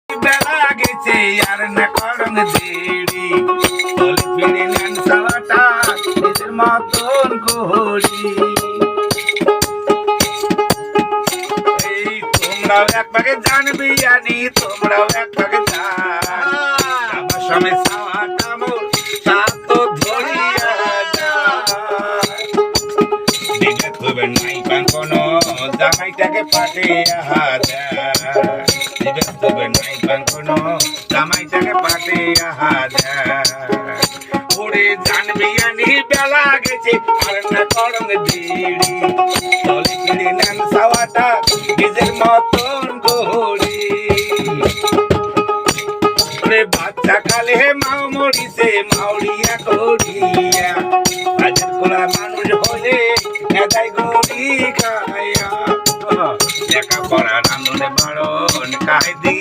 বেলা গেছে আর না করং দেরি চলে ফিরে নেন সালাটা নিজের মতন করি এই তোমরাও এক ভাগে জানবি জানি তোমরাও এক ভাগে জান আমার সময় সাওয়াটা মোর সাত ধরিয়া দিনে তবে নাই পান কোনো জামাইটাকে পাঠিয়া দিনে তবে নাই পান কোনো জামাইটাকে পাঠিয়া ওরে জানবি আনি বেলা গেছে আর না করং দেরি চলে ফিরে নেন সাওয়াটা নিজের মতন গড়ি ওরে বাচ্চা কালে মাও মরিছে মাউরিয়া করিয়া কাজের কোলা মানুষ হলে নেতাই গড়ি খায়া লেখা পড়া রান্ধনে বাড়ন খাই দি